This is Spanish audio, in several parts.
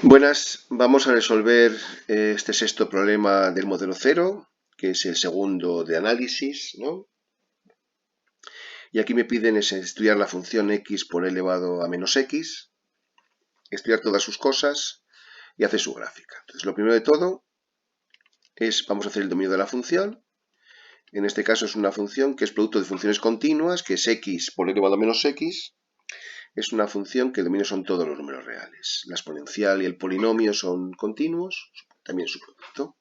Buenas, vamos a resolver este sexto problema del modelo cero, que es el segundo de análisis, ¿no? Y aquí me piden estudiar la función x por elevado a menos x, estudiar todas sus cosas y hacer su gráfica. Entonces, lo primero de todo vamos a hacer el dominio de la función. En este caso es una función que es producto de funciones continuas, que es x por elevado a menos x. Es una función que el dominio son todos los números reales. La exponencial y el polinomio son continuos, también su producto.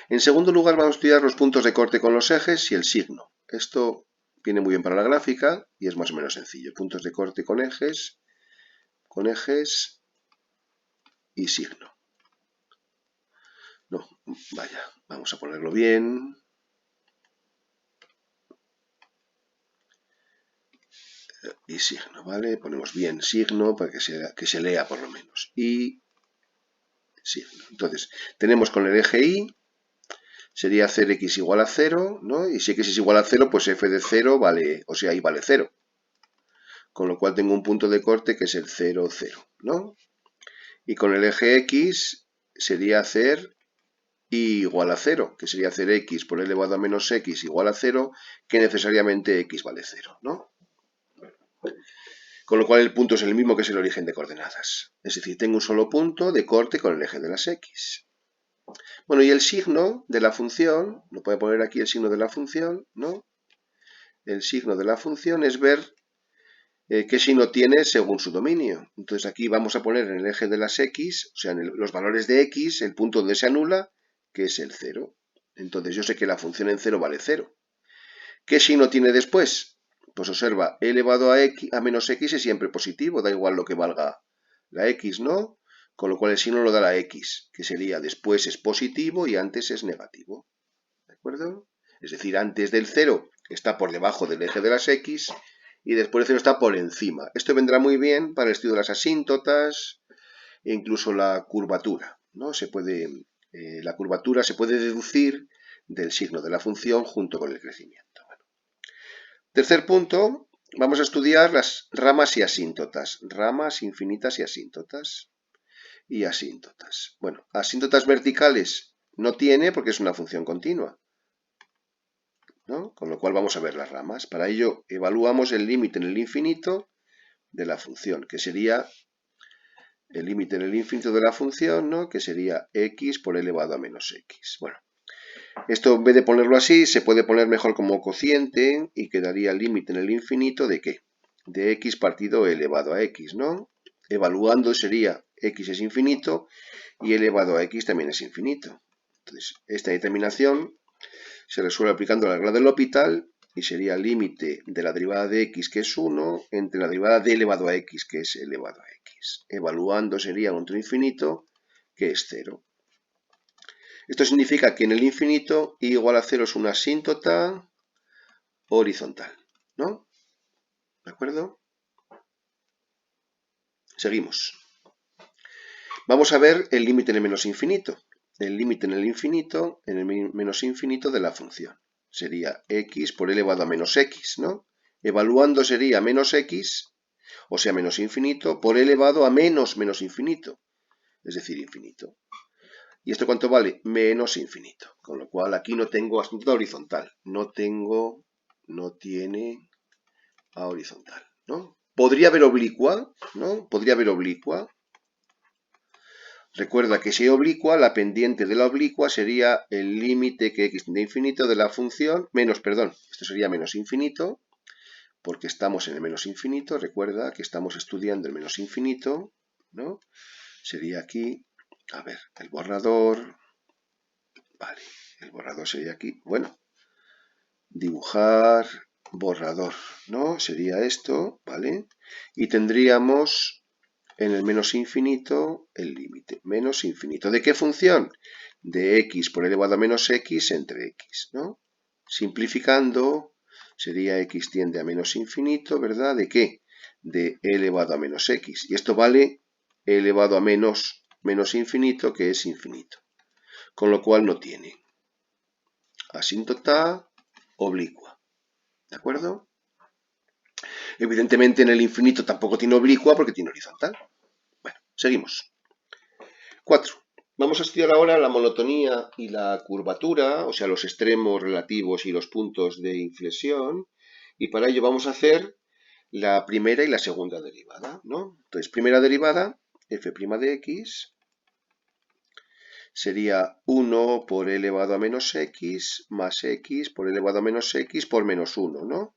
En segundo lugar, vamos a estudiar los puntos de corte con los ejes y el signo. Esto viene muy bien para la gráfica y es más o menos sencillo. Puntos de corte con ejes y signo. No, vaya, vamos a ponerlo bien. Y signo, ¿vale? Ponemos bien signo para que se lea por lo menos. Y signo. Entonces, tenemos con el eje Y, sería hacer x igual a 0, ¿no? Y si x es igual a 0, pues f de 0 vale, o sea, y vale 0. Con lo cual tengo un punto de corte que es el 0, 0, ¿no? Y con el eje x sería hacer y igual a 0, que sería hacer x por elevado a menos x igual a 0, que necesariamente x vale 0, ¿no? Con lo cual el punto es el mismo que es el origen de coordenadas. Es decir, tengo un solo punto de corte con el eje de las x. Bueno, y el signo de la función, lo puedo poner aquí el signo de la función, ¿no? El signo de la función es ver qué signo tiene según su dominio. Entonces aquí vamos a poner en el eje de las x, o sea, en los valores de x, el punto donde se anula, que es el 0. Entonces yo sé que la función en 0 vale 0. ¿Qué signo tiene después? Pues observa, e elevado a menos x es siempre positivo, da igual lo que valga la x, ¿no? Con lo cual el signo lo da la x, que sería después es positivo y antes es negativo. ¿De acuerdo? Es decir, antes del 0 está por debajo del eje de las x y después el 0 está por encima. Esto vendrá muy bien para el estudio de las asíntotas e incluso la curvatura, ¿no? La curvatura se puede deducir del signo de la función junto con el crecimiento. Bueno. Tercer punto, vamos a estudiar las ramas y asíntotas. Ramas infinitas y asíntotas. Y asíntotas. Bueno, asíntotas verticales no tiene porque es una función continua, ¿no? Con lo cual vamos a ver las ramas. Para ello evaluamos el límite en el infinito de la función, que sería el límite en el infinito de la función, ¿no? Que sería x por elevado a menos x. Bueno, esto en vez de ponerlo así, se puede poner mejor como cociente y quedaría el límite en el infinito de ¿qué? De x partido elevado a x, ¿no? Evaluando sería x es infinito y elevado a x también es infinito. Entonces, esta determinación se resuelve aplicando la regla del L'Hopital y sería el límite de la derivada de x, que es 1, entre la derivada de elevado a x, que es elevado a x. Evaluando sería un otro infinito, que es 0. Esto significa que en el infinito y igual a 0 es una asíntota horizontal, ¿no? ¿De acuerdo? Seguimos. Vamos a ver el límite en el menos infinito. El límite en el infinito, en el menos infinito de la función. Sería x por elevado a menos x, ¿no? Evaluando sería menos x, o sea, menos infinito, por elevado a menos infinito, es decir, infinito. ¿Y esto cuánto vale? Menos infinito. Con lo cual aquí no tengo asíntota horizontal. No tiene a horizontal, ¿no? Podría haber oblicua, ¿no? Podría haber oblicua. Recuerda que si hay oblicua, la pendiente de la oblicua sería el límite que x tiende a infinito de la función, esto sería menos infinito, porque estamos en el menos infinito, recuerda que estamos estudiando el menos infinito, ¿no? Sería aquí, a ver, el borrador, vale, el borrador sería aquí, bueno, dibujar borrador, ¿no? Sería esto, ¿vale? Y tendríamos en el menos infinito el límite, menos infinito. ¿De qué función? De x por elevado a menos x entre x, ¿no? Simplificando, sería x tiende a menos infinito, ¿verdad? ¿De qué? De e elevado a menos x. Y esto vale e elevado a menos infinito, que es infinito. Con lo cual no tiene asíntota oblicua. ¿De acuerdo? Evidentemente en el infinito tampoco tiene oblicua porque tiene horizontal. Bueno, seguimos. 4. Vamos a estudiar ahora la monotonía y la curvatura, o sea, los extremos relativos y los puntos de inflexión. Y para ello vamos a hacer la primera y la segunda derivada, ¿no? Entonces, primera derivada, f' de x, sería 1 por elevado a menos x más x por elevado a menos x por menos 1, ¿no?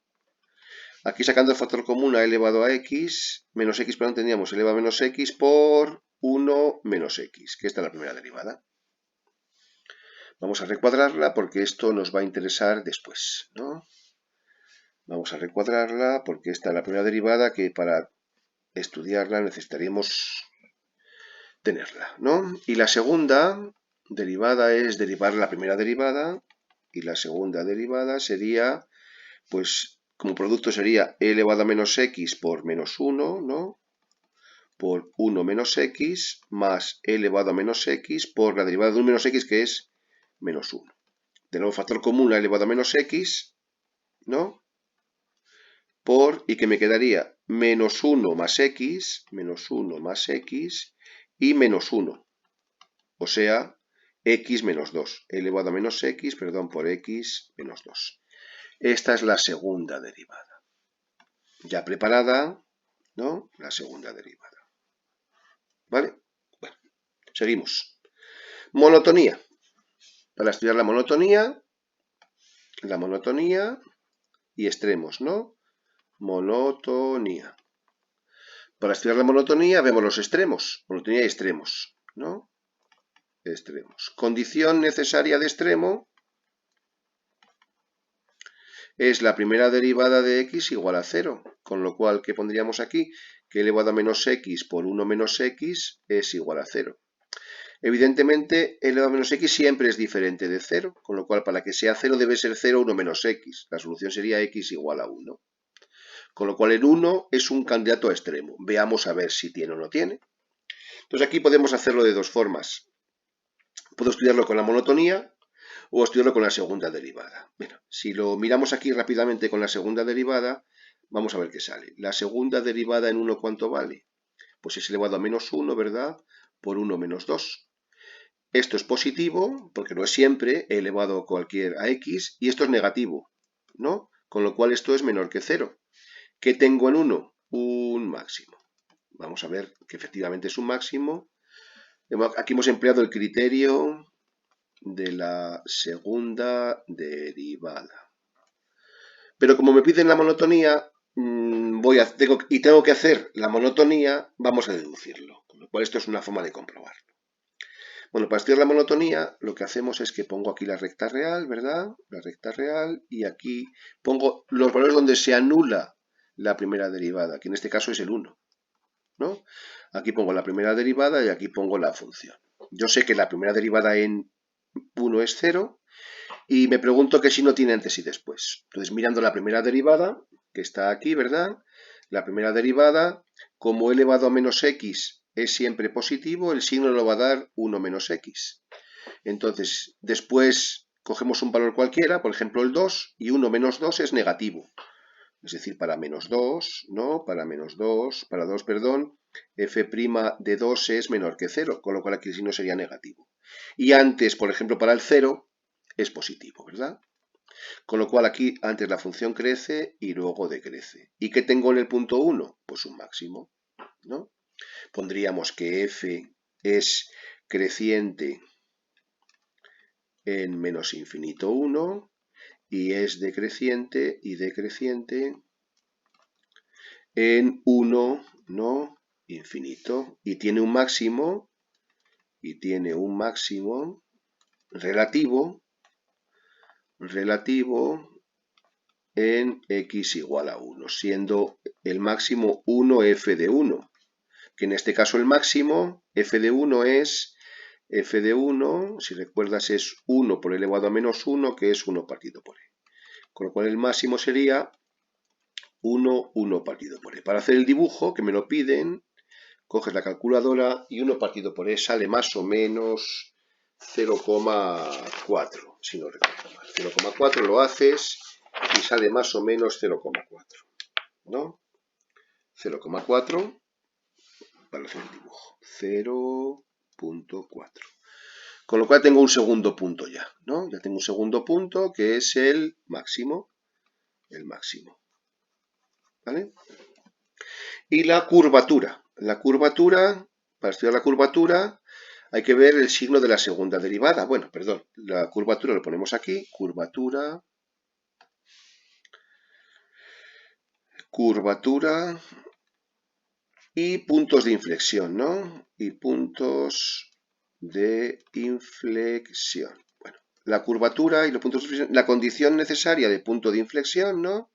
Aquí sacando el factor común a elevado a x, menos x, perdón, tendríamos elevado a menos x por 1 menos x, que esta es la primera derivada. Vamos a recuadrarla porque esto nos va a interesar después, ¿no? Vamos a recuadrarla porque esta es la primera derivada que para estudiarla necesitaríamos tenerla, ¿no? Y la segunda derivada es derivar la primera derivada y la segunda derivada sería, pues, como producto sería e elevado a menos x por menos 1, ¿no? Por 1 menos x más e elevado a menos x por la derivada de 1 menos x que es menos 1. De nuevo factor común a elevado a menos x, ¿no? Por, y que me quedaría menos 1 más x y menos 1. O sea, x menos 2. Elevado a menos x, perdón, por x menos 2. Esta es la segunda derivada. Ya preparada, ¿no? La segunda derivada. ¿Vale? Bueno, seguimos. Monotonía. Para estudiar la monotonía y extremos, ¿no? Monotonía. Para estudiar la monotonía vemos los extremos, monotonía y extremos, ¿no? Extremos. Condición necesaria de extremo es la primera derivada de x igual a 0, con lo cual, ¿qué pondríamos aquí? Que elevado a menos x por 1 menos x es igual a 0. Evidentemente, elevado a menos x siempre es diferente de 0, con lo cual para que sea 0 debe ser 0, 1 menos x. La solución sería x igual a 1. Con lo cual el 1 es un candidato a extremo. Veamos a ver si tiene o no tiene. Entonces aquí podemos hacerlo de dos formas. Puedo estudiarlo con la monotonía o estudiarlo con la segunda derivada. Bueno, si lo miramos aquí rápidamente con la segunda derivada, vamos a ver qué sale. La segunda derivada en 1, ¿cuánto vale? Pues es elevado a menos 1, ¿verdad? Por 1 menos 2. Esto es positivo, porque no es siempre, he elevado cualquier a x, y esto es negativo, ¿no? Con lo cual esto es menor que 0. ¿Qué tengo en 1? Un máximo. Vamos a ver que efectivamente es un máximo. Aquí hemos empleado el criterio de la segunda derivada. Pero como me piden la monotonía, tengo que hacer la monotonía, vamos a deducirlo. Con lo cual esto es una forma de comprobarlo. Bueno, para estudiar la monotonía, lo que hacemos es que pongo aquí la recta real, ¿verdad? La recta real, y aquí pongo los valores donde se anula la primera derivada, que en este caso es el 1, ¿no? Aquí pongo la primera derivada y aquí pongo la función. Yo sé que la primera derivada en 1 es 0, y me pregunto que si no tiene antes y después. Entonces, mirando la primera derivada, que está aquí, ¿verdad? La primera derivada, como he elevado a menos x es siempre positivo, el signo lo va a dar 1 menos x. Entonces, después cogemos un valor cualquiera, por ejemplo el 2, y 1 menos 2 es negativo. Es decir, para menos 2, ¿no? Para 2, perdón, f' de 2 es menor que 0, con lo cual aquí el signo sería negativo. Y antes, por ejemplo, para el 0, es positivo, ¿verdad? Con lo cual aquí antes la función crece y luego decrece. ¿Y qué tengo en el punto 1? Pues un máximo, ¿no? Pondríamos que f es creciente en menos infinito 1 y es decreciente en 1, ¿no? Infinito. Y tiene un máximo relativo en x igual a 1, siendo el máximo 1 f de 1, que en este caso el máximo f de 1 es f de 1, si recuerdas es 1 por elevado a menos 1, que es 1 partido por e. Con lo cual el máximo sería 1 partido por e. Para hacer el dibujo, que me lo piden, coges la calculadora y 1 partido por e sale más o menos 0,4, si no recuerdo mal. 0,4 lo haces y sale más o menos 0,4. ¿no? 0,4 para hacer el dibujo. 0,4. Con lo cual tengo un segundo punto ya, ¿no? Ya tengo un segundo punto que es el máximo. El máximo. ¿Vale? Y la curvatura. La curvatura, para estudiar la curvatura, hay que ver el signo de la segunda derivada. Bueno, perdón, la curvatura lo ponemos aquí. Curvatura. Curvatura. Y puntos de inflexión, ¿no? Y puntos de inflexión. Bueno, la curvatura y los puntos de inflexión, la condición necesaria de punto de inflexión, ¿no?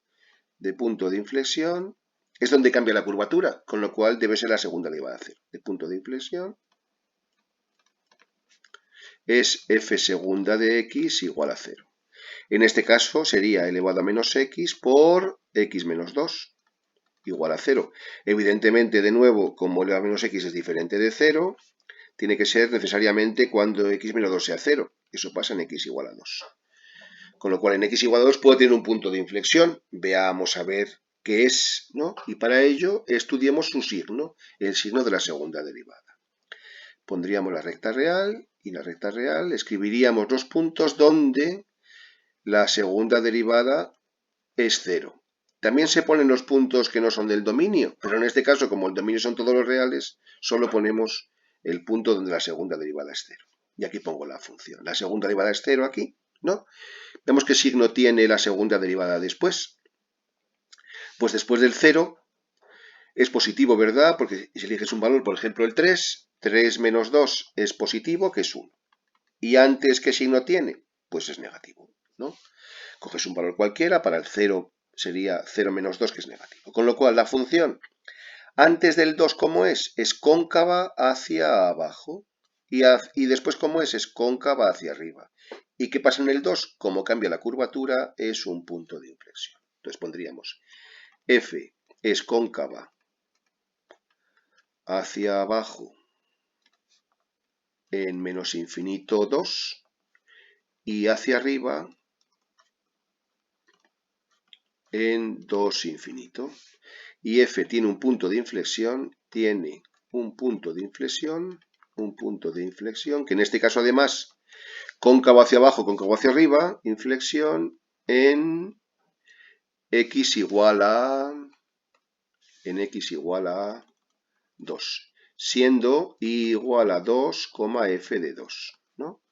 De punto de inflexión es donde cambia la curvatura, con lo cual debe ser la segunda derivada de cero. De punto de inflexión es f segunda de x igual a 0. En este caso sería elevado a menos x por x menos 2. Igual a 0. Evidentemente, de nuevo, como elevado a menos x es diferente de 0, tiene que ser necesariamente cuando x menos 2 sea 0. Eso pasa en x igual a 2. Con lo cual, en x igual a 2 puede tener un punto de inflexión. Veamos a ver qué es, ¿no? Y para ello estudiemos su signo, el signo de la segunda derivada. Pondríamos la recta real y la recta real escribiríamos los puntos donde la segunda derivada es 0. También se ponen los puntos que no son del dominio, pero en este caso, como el dominio son todos los reales, solo ponemos el punto donde la segunda derivada es 0. Y aquí pongo la función. La segunda derivada es 0 aquí, ¿no? Vemos qué signo tiene la segunda derivada después. Pues después del 0 es positivo, ¿verdad? Porque si eliges un valor, por ejemplo el 3, 3 menos 2 es positivo, que es 1. ¿Y antes qué signo tiene? Pues es negativo, ¿no? Coges un valor cualquiera, para el 0 sería 0 menos 2, que es negativo. Con lo cual, la función antes del 2, ¿cómo es? Es cóncava hacia abajo. Y después, ¿cómo es? Es cóncava hacia arriba. ¿Y qué pasa en el 2? Como cambia la curvatura, es un punto de inflexión. Entonces pondríamos f es cóncava hacia abajo en menos infinito 2 y hacia arriba en 2 infinito. Y f tiene un punto de inflexión, que en este caso además, cóncavo hacia abajo, cóncavo hacia arriba, inflexión en x igual a 2, siendo i igual a 2, f de 2, ¿no?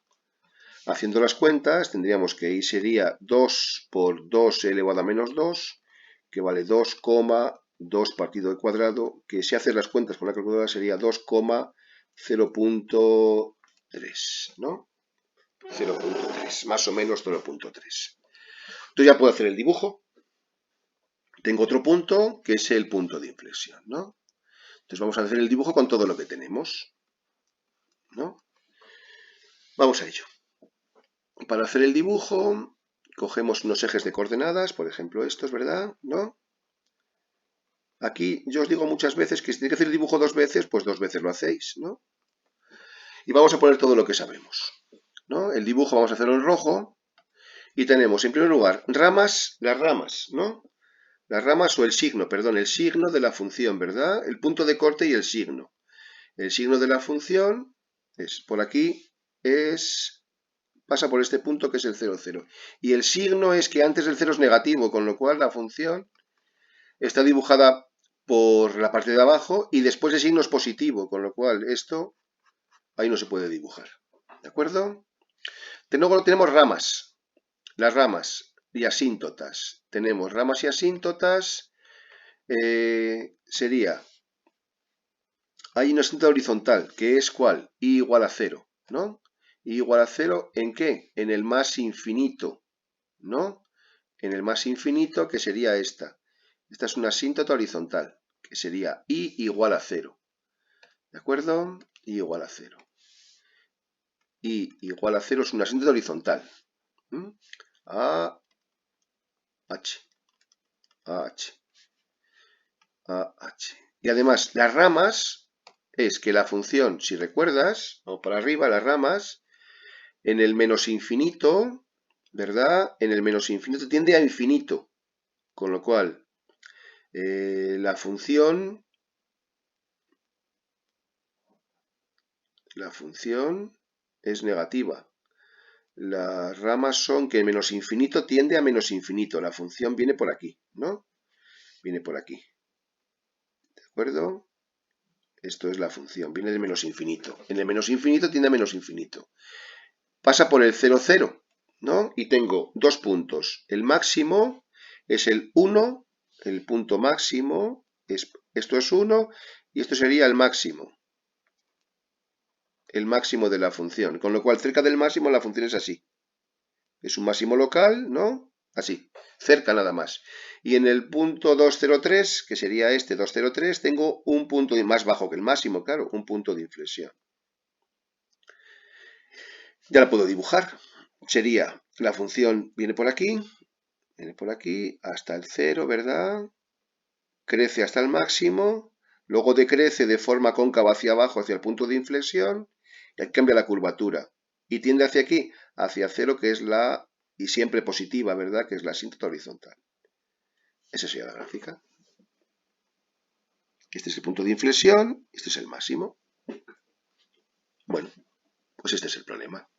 Haciendo las cuentas, tendríamos que i sería 2 por 2 elevado a menos 2, que vale 2, 2 partido al cuadrado, que si haces las cuentas con la calculadora sería 2,0.3, ¿no? 0,3, más o menos 0,3. Entonces ya puedo hacer el dibujo. Tengo otro punto, que es el punto de inflexión, ¿no? Entonces vamos a hacer el dibujo con todo lo que tenemos, ¿no? Vamos a ello. Para hacer el dibujo, cogemos unos ejes de coordenadas, por ejemplo estos, ¿verdad? ¿No? Aquí yo os digo muchas veces que si tenéis que hacer el dibujo 2 veces, pues 2 veces lo hacéis, ¿no? Y vamos a poner todo lo que sabemos, ¿no? El dibujo vamos a hacerlo en rojo y tenemos, en primer lugar, las ramas, ¿no? Las ramas o el signo, perdón, el signo de la función, ¿verdad? El punto de corte y el signo. El signo de la función es, por aquí, pasa por este punto que es el 0, 0. Y el signo es que antes del 0 es negativo, con lo cual la función está dibujada por la parte de abajo y después el signo es positivo, con lo cual esto ahí no se puede dibujar. ¿De acuerdo? Luego tenemos ramas. Las ramas y asíntotas. Tenemos ramas y asíntotas. Sería, hay una asíntota horizontal, que es ¿cuál? I igual a 0, ¿no? I igual a 0, ¿en qué? En el más infinito, ¿no? En el más infinito, que sería esta. Esta es una asíntota horizontal, que sería I igual a 0. ¿De acuerdo? I igual a 0. I igual a 0 es una asíntota horizontal. A, H. AH. AH. Y además, las ramas es que la función, si recuerdas, vamos para arriba, las ramas, en el menos infinito, ¿verdad? En el menos infinito tiende a infinito. Con lo cual, La función es negativa. Las ramas son que menos infinito tiende a menos infinito. La función viene por aquí, ¿no? Viene por aquí. ¿De acuerdo? Esto es la función, viene de menos infinito. En el menos infinito tiende a menos infinito. Pasa por el 0, 0, ¿no? Y tengo dos puntos. El máximo es el 1, el punto máximo, esto es 1, y esto sería el máximo de la función. Con lo cual, cerca del máximo la función es así. Es un máximo local, ¿no? Así, cerca nada más. Y en el punto 203, que sería este 203, tengo un punto más bajo que el máximo, claro, un punto de inflexión. Ya la puedo dibujar. Sería, la función viene por aquí hasta el 0, ¿verdad? Crece hasta el máximo, luego decrece de forma cóncava hacia abajo, hacia el punto de inflexión, y aquí cambia la curvatura. Y tiende hacia aquí, hacia 0, que es la, y siempre positiva, ¿verdad? Que es la asíntota horizontal. Esa sería la gráfica. Este es el punto de inflexión, este es el máximo. Bueno, pues este es el problema.